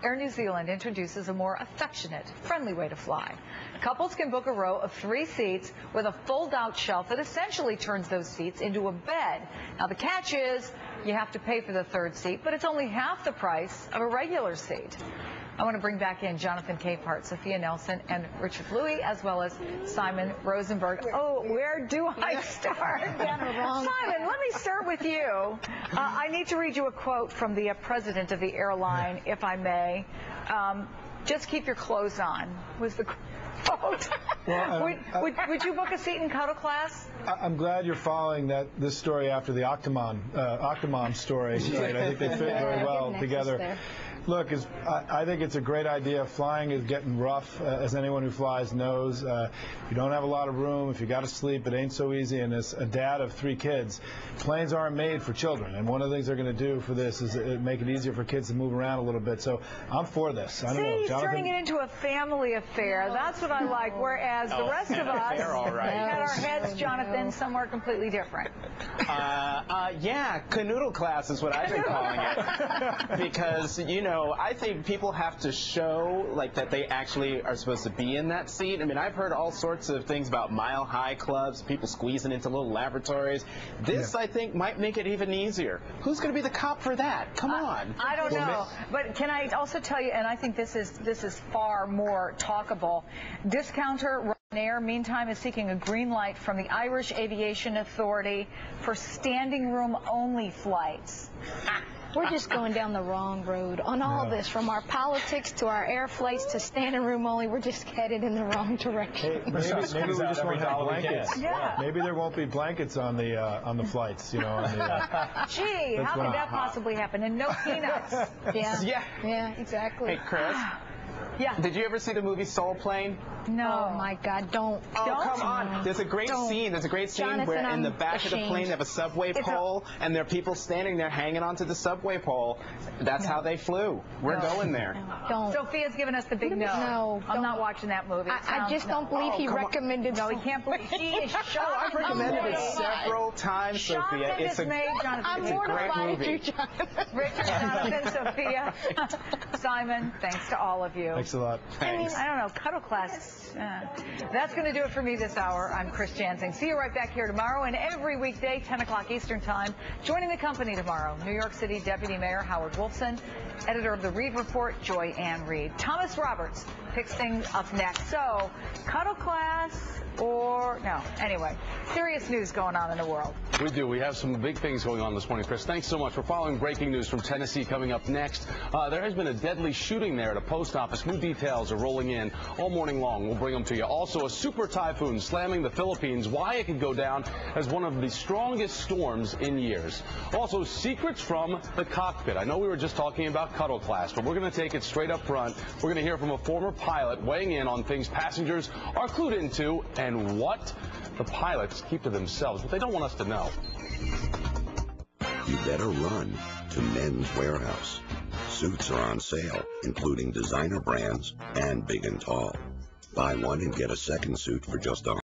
Air New Zealand introduces a more affectionate, friendly way to fly. Couples can book a row of 3 seats with a fold-out shelf that essentially turns those seats into a bed. Now, the catch is you have to pay for the 3rd seat, but it's only half the price of a regular seat. I want to bring back in Jonathan Capehart, Sophia Nelson, and Richard Louis, as well as Simon Rosenberg. Oh, where do I start? Simon, let me start with you. I need to read you a quote from the president of the airline, if I may. Just keep your clothes on, was the quote. Well, would you book a seat in cuddle class? I'm glad you're following this story after the Octomom story. Right? I think they fit very well together. Look, I think it's a great idea. Flying is getting rough, as anyone who flies knows. You don't have a lot of room. If you got to sleep, it ain't so easy. And as a dad of 3 kids, planes aren't made for children. And one of the things they're going to do for this is make it easier for kids to move around a little bit. So I'm for this. I don't know, he's Jonathan? turning it into a family affair. That's what I like. Whereas the rest of us had our heads, Jonathan, somewhere completely different. Yeah, canoodle class is what I've been calling it. Because, you know, I think people have to show like that they actually are supposed to be in that seat. I mean, I've heard all sorts of things about mile-high clubs, people squeezing into little laboratories. This, I think, might make it even easier. Who's going to be the cop for that? Come on. I don't know. But can I also tell you, and I think this is far more talkable, discounter Ryanair, meantime, is seeking a green light from the Irish Aviation Authority for standing room only flights. We're just going down the wrong road on all this, from our politics to our air flights to standing room only. We're just headed in the wrong direction. Hey, maybe we just won't have blankets. Yeah. Maybe there won't be blankets on the flights. You know. Gee, how could that possibly happen? And no peanuts. Yeah, exactly. Hey, Chris. Yeah. Did you ever see the movie Soul Plane? No. Oh, my God, don't. Oh, come on. There's a great scene. There's a great scene Jonathan, where in the back of the plane they have a subway pole, and there are people standing there hanging onto the subway pole. That's how they flew. We're going there. Don't. Sophia's giving us the big no. No. I'm not watching that movie. I just don't believe he recommended. No, he can't believe. He is shocked. I've recommended it several times, Sophia. It's a great movie. Richard, Jonathan, Sophia, Simon, thanks to all of you. Thanks a lot. Thanks. I don't know, cuddle class. That's going to do it for me this hour. I'm Chris Jansing. See you right back here tomorrow and every weekday, 10 o'clock Eastern Time. Joining the company tomorrow, New York City Deputy Mayor Howard Wolfson, editor of the Reed Report, Joy Ann Reed. Thomas Roberts picks things up next. So, cuddle class or no? Anyway, serious news going on in the world. We do. We have some big things going on this morning, Chris. Thanks so much. We're following breaking news from Tennessee coming up next. There has been a deadly shooting there at a post office. New details are rolling in all morning long. We'll bring them to you. Also, a super typhoon slamming the Philippines. Why it could go down as one of the strongest storms in years. Also, secrets from the cockpit. I know we were just talking about cuddle class, but we're going to take it straight up front. We're going to hear from a former pilot weighing in on things passengers are clued into and what the pilots keep to themselves, but they don't want us to know. You better run to Men's Warehouse. Suits are on sale, including designer brands and big and tall. Buy one and get a second suit for just